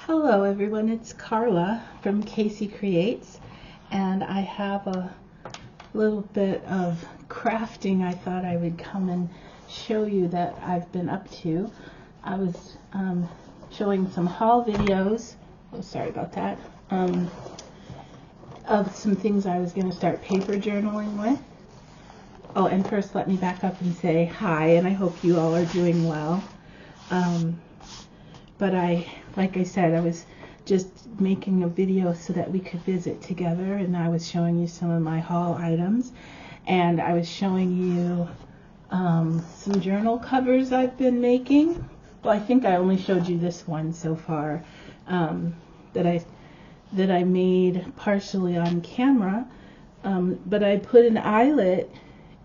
Hello everyone, it's Carla from Casey Creates, and I have a little bit of crafting I thought I would come and show you that I've been up to. I was showing some haul videos, sorry about that, of some things I was going to start paper journaling with. Oh, and first let me back up and say hi, and I hope you all are doing well. But like I said, I was just making a video so that we could visit together, and I was showing you some of my haul items, and I was showing you some journal covers I've been making. Well, I think I only showed you this one so far that I made partially on camera, but I put an eyelet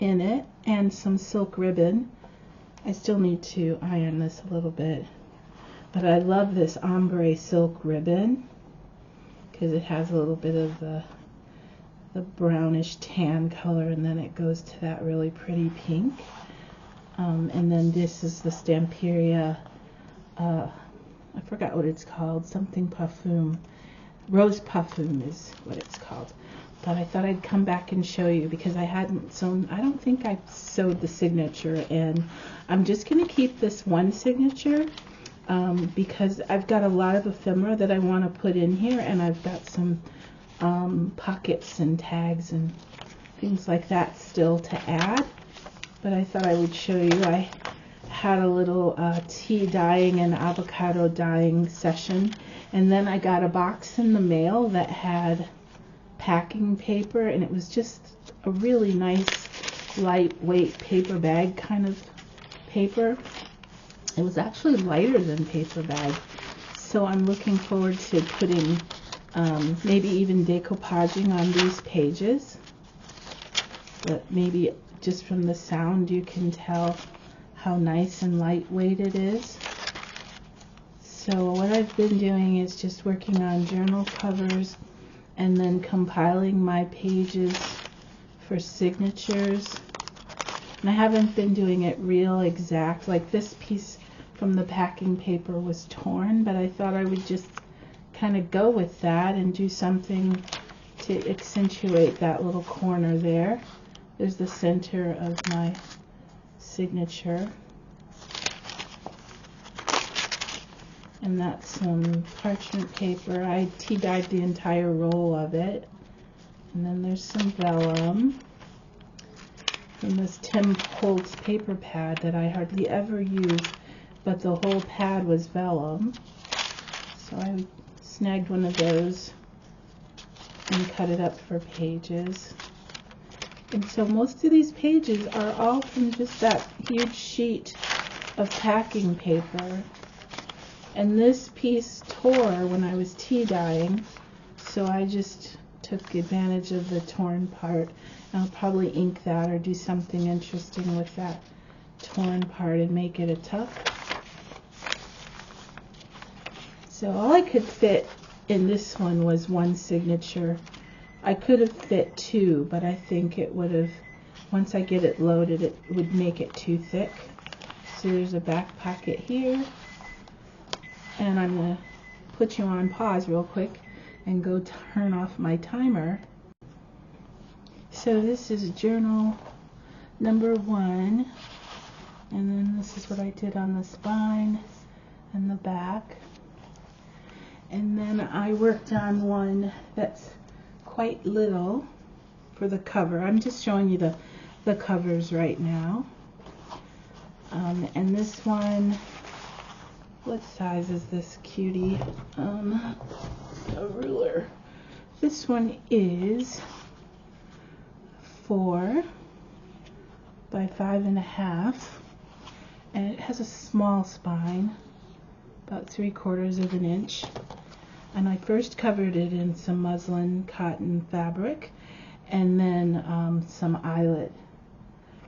in it and some silk ribbon. I still need to iron this a little bit. But I love this ombre silk ribbon because it has a little bit of the brownish tan color, and then it goes to that really pretty pink. And then this is the Stamperia, I forgot what it's called, something parfum. Rose Parfum is what it's called. But I thought I'd come back and show you because I hadn't sewn, I don't think I sewed the signature in. I'm just going to keep this one signature. Because I've got a lot of ephemera that I want to put in here, and I've got some pockets and tags and things like that still to add. But I thought I would show you. I had a little tea dyeing and avocado dyeing session, and then I got a box in the mail that had packing paper, and it was just a really nice lightweight paper bag kind of paper. It was actually lighter than paper bag, so I'm looking forward to putting maybe even decoupaging on these pages. But maybe just from the sound you can tell how nice and lightweight it is. So what I've been doing is just working on journal covers and then compiling my pages for signatures. And I haven't been doing it real exact, like this piece from the packing paper was torn, but I thought I would just kind of go with that and do something to accentuate that little corner there. There's the center of my signature. And that's some parchment paper. I tea dyed the entire roll of it. And then there's some vellum from this Tim Holtz paper pad that I hardly ever use, but the whole pad was vellum. So I snagged one of those and cut it up for pages. And so most of these pages are all from just that huge sheet of packing paper. And this piece tore when I was tea dyeing, so I just took advantage of the torn part. And I'll probably ink that or do something interesting with that torn part and make it a tuck. So all I could fit in this one was one signature. I could have fit two, but I think it would have, once I get it loaded, it would make it too thick. So there's a back pocket here. And I'm going to put you on pause real quick and go turn off my timer. So this is journal number 1. And then this is what I did on the spine and the back. And then I worked on one that's quite little for the cover. I'm just showing you the covers right now. And this one, what size is this cutie? A ruler. This one is 4 by 5.5, and it has a small spine, about 3/4 of an inch. And I first covered it in some muslin cotton fabric, and then some eyelet,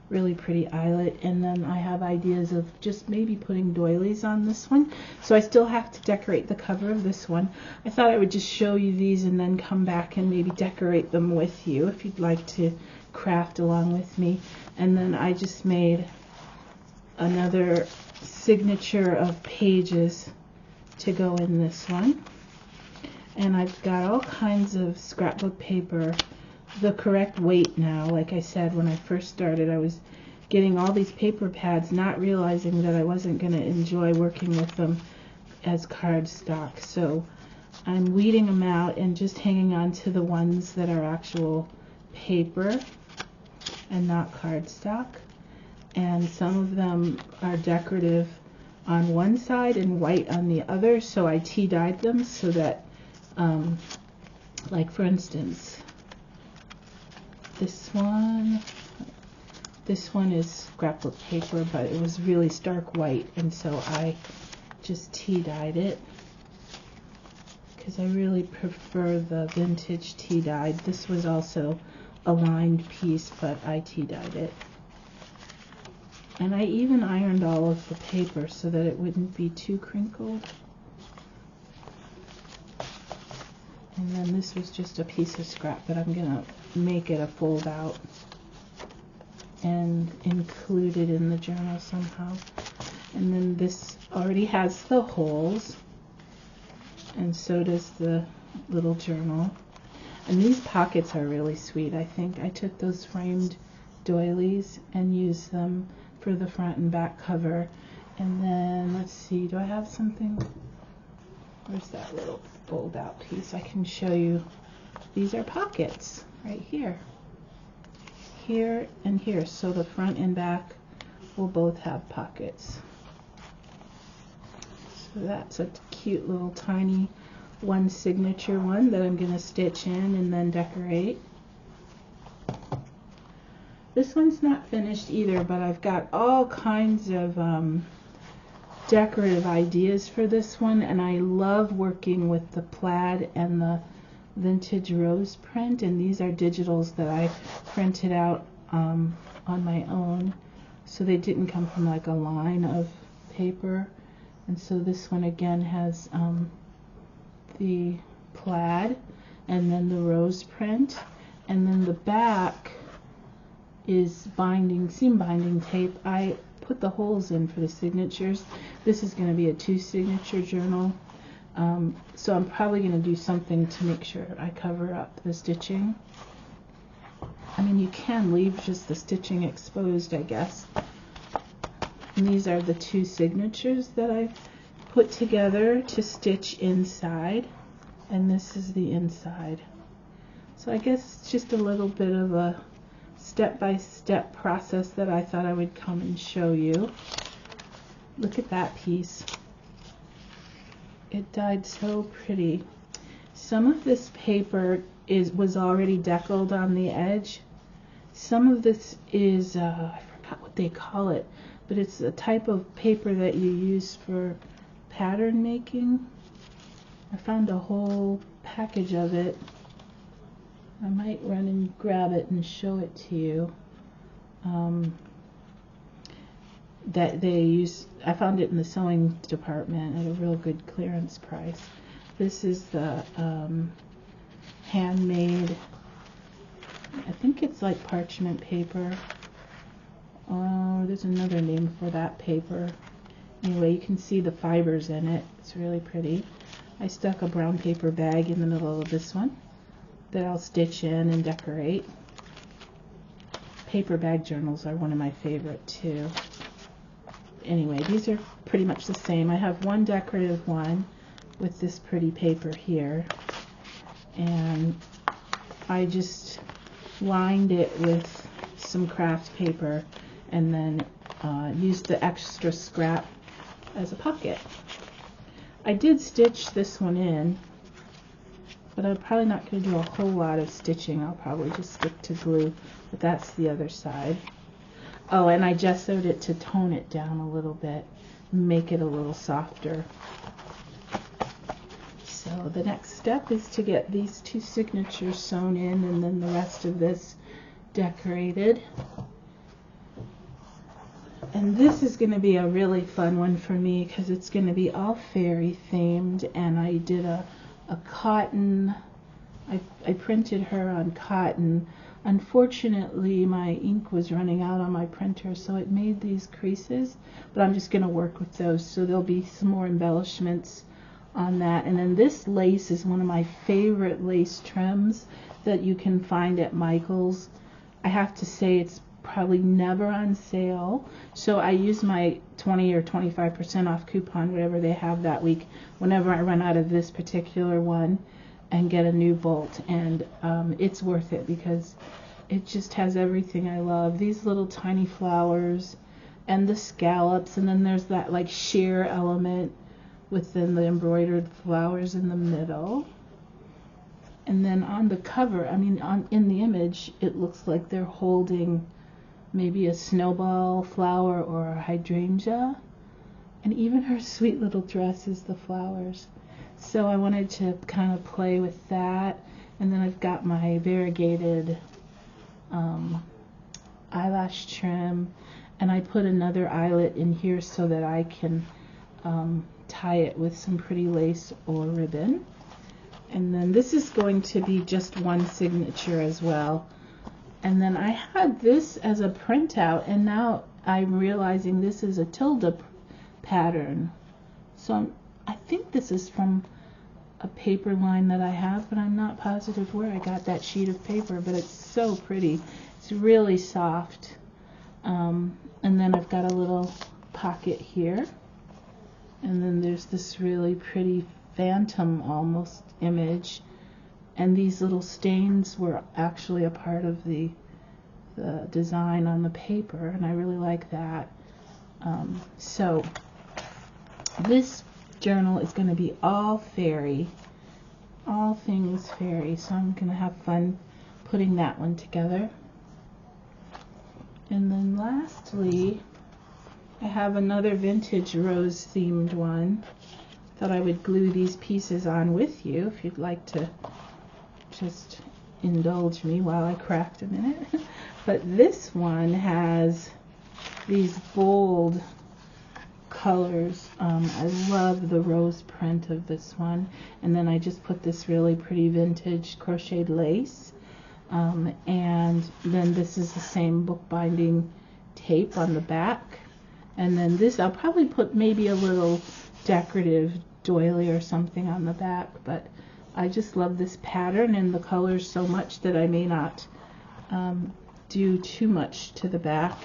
really pretty eyelet. And then I have ideas of just maybe putting doilies on this one, so I still have to decorate the cover of this one. I thought I would just show you these and then come back and maybe decorate them with you if you'd like to craft along with me. And then I just made another signature of pages to go in this one. And I've got all kinds of scrapbook paper, the correct weight now. Like I said, when I first started, I was getting all these paper pads, not realizing that I wasn't going to enjoy working with them as cardstock. So I'm weeding them out and just hanging on to the ones that are actual paper and not cardstock. And some of them are decorative on one side and white on the other, so I tea dyed them so that like for instance this one is scrapbook paper, but it was really stark white, and so I just tea dyed it because I really prefer the vintage tea dyed. This was also a lined piece, but I tea dyed it. And I even ironed all of the paper so that it wouldn't be too crinkled. And then this was just a piece of scrap, but I'm going to make it a fold out and include it in the journal somehow. And then this already has the holes, and so does the little journal. And these pockets are really sweet. I think I took those framed doilies and used them for the front and back cover. And then let's see, do I have something? Where's that little fold out piece? I can show you. These are pockets right here, here and here, so the front and back will both have pockets. So that's a cute little tiny one signature one that I'm going to stitch in and then decorate. This one's not finished either, but I've got all kinds of decorative ideas for this one, and I love working with the plaid and the vintage rose print, and these are digitals that I printed out on my own, so they didn't come from like a line of paper. And so this one again has the plaid and then the rose print, and then the back is seam binding tape. I put the holes in for the signatures. This is going to be a 2-signature journal, so I'm probably going to do something to make sure I cover up the stitching. I mean, you can leave just the stitching exposed, I guess. And these are the 2 signatures that I put together to stitch inside, and this is the inside. So I guess it's just a little bit of a step-by-step process that I thought I would come and show you. Look at that piece. It dyed so pretty. Some of this paper was already deckled on the edge. Some of this is, I forgot what they call it, but it's a type of paper that you use for pattern making. I found a whole package of it. I might run and grab it and show it to you. That they use, I found it in the sewing department at a real good clearance price. This is the handmade, I think it's like parchment paper. There's another name for that paper. Anyway, you can see the fibers in it. It's really pretty. I stuck a brown paper bag in the middle of this one that I'll stitch in and decorate. Paper bag journals are one of my favorite too. Anyway, these are pretty much the same. I have one decorative one with this pretty paper here, and I just lined it with some craft paper and then used the extra scrap as a pocket. I did stitch this one in, but I'm probably not going to do a whole lot of stitching. I'll probably just stick to glue, but that's the other side. Oh, and I gessoed it to tone it down a little bit, make it a little softer. So the next step is to get these 2 signatures sewn in, and then the rest of this decorated. And this is going to be a really fun one for me because it's going to be all fairy themed, and I did a cotton, I printed her on cotton. Unfortunately, my ink was running out on my printer, so it made these creases, but I'm just going to work with those, so there'll be some more embellishments on that. And then this lace is one of my favorite lace trims that you can find at Michael's. I have to say it's probably never on sale, so I use my 20 or 25% off coupon, whatever they have that week, whenever I run out of this particular one, and get a new bolt. And it's worth it because it just has everything I love. These little tiny flowers and the scallops, and then there's that like sheer element within the embroidered flowers in the middle. And then on the cover, I mean, in the image, it looks like they're holding maybe a snowball flower or a hydrangea. And even her sweet little dress is the flowers. So I wanted to kind of play with that. And then I've got my variegated eyelash trim. And I put another eyelet in here so that I can tie it with some pretty lace or ribbon. And then this is going to be just one signature as well. And then I had this as a printout, and now I'm realizing this is a tilde pattern. So I think this is from a paper line that I have, but I'm not positive where I got that sheet of paper, but it's so pretty. It's really soft. And then I've got a little pocket here. And then there's this really pretty phantom almost image, and these little stains were actually a part of the design on the paper, and I really like that. So this journal is going to be all fairy, all things fairy, so I'm going to have fun putting that one together. And then lastly, I have another vintage rose themed one. Thought I would glue these pieces on with you if you'd like to just indulge me while I craft a minute. But this one has these bold colors. I love the rose print of this one. And then I just put this really pretty vintage crocheted lace. And then this is the same bookbinding tape on the back. And then this, I'll probably put maybe a little decorative doily or something on the back, but I just love this pattern and the colors so much that I may not do too much to the back.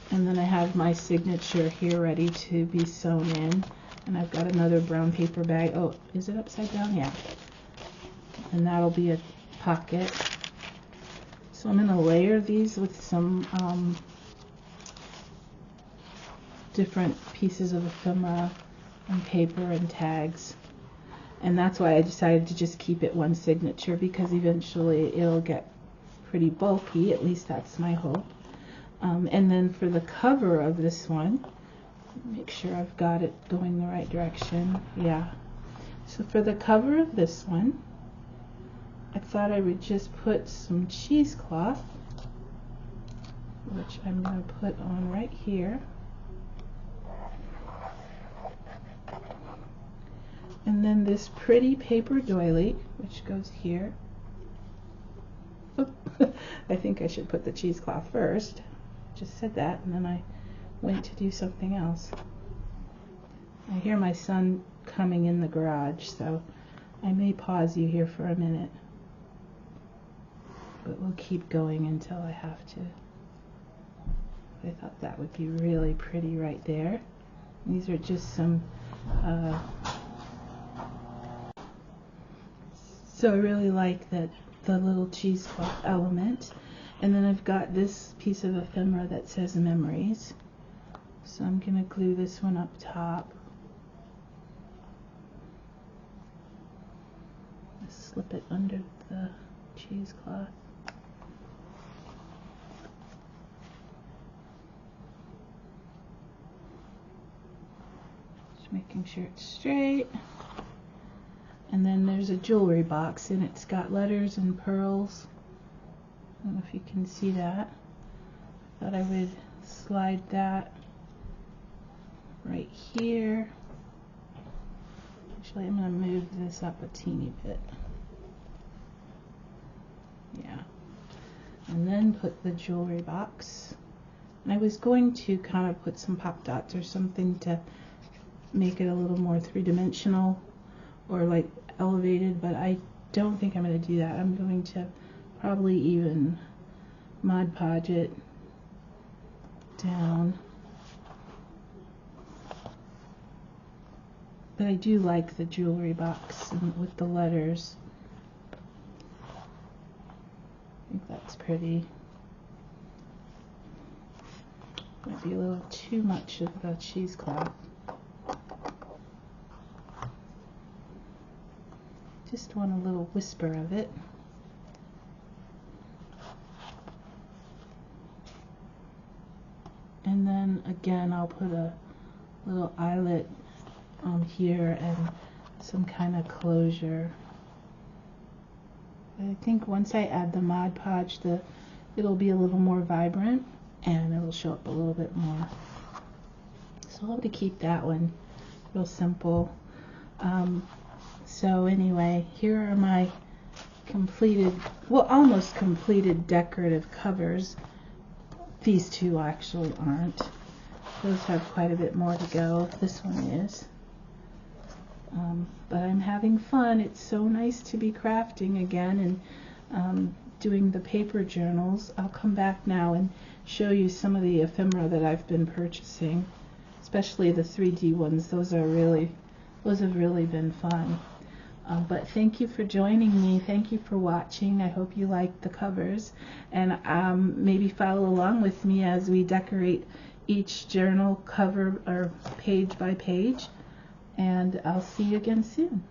And then I have my signature here ready to be sewn in, and I've got another brown paper bag. Oh, is it upside down? Yeah. And that'll be a pocket. So I'm going to layer these with some different pieces of ephemera and paper and tags, and that's why I decided to just keep it one signature, because eventually it'll get pretty bulky, at least that's my hope. And then for the cover of this one, make sure I've got it going the right direction. Yeah, so for the cover of this one, I thought I would just put some cheesecloth, which I'm going to put on right here. And then this pretty paper doily, which goes here. I think I should put the cheesecloth first. Just said that, and then I went to do something else. I hear my son coming in the garage, so I may pause you here for a minute. But we'll keep going until I have to. I thought that would be really pretty right there. These are just some so I really like that, the little cheesecloth element. And then I've got this piece of ephemera that says memories. So I'm going to glue this one up top. Slip it under the cheesecloth. Just making sure it's straight. And then there's a jewelry box, and it's got letters and pearls. I don't know if you can see that. Thought I would slide that right here. Actually, I'm going to move this up a teeny bit. Yeah. And then put the jewelry box. And I was going to kind of put some pop dots or something to make it a little more three-dimensional. or like elevated, but I don't think I'm going to do that. I'm going to probably even Mod Podge it down. But I do like the jewelry box and with the letters. I think that's pretty. Might be a little too much of the cheesecloth. Just want a little whisper of it. And then again, I'll put a little eyelet here and some kind of closure. I think once I add the Mod Podge, it'll be a little more vibrant and it'll show up a little bit more. So I'll have to keep that one real simple. So anyway, here are my completed, well, almost completed decorative covers. These two actually aren't. Those have quite a bit more to go. This one is. But I'm having fun. It's so nice to be crafting again and doing the paper journals. I'll come back now and show you some of the ephemera that I've been purchasing, especially the 3D ones. Those have really been fun. But thank you for joining me. Thank you for watching. I hope you liked the covers, and maybe follow along with me as we decorate each journal cover or page by page. And I'll see you again soon.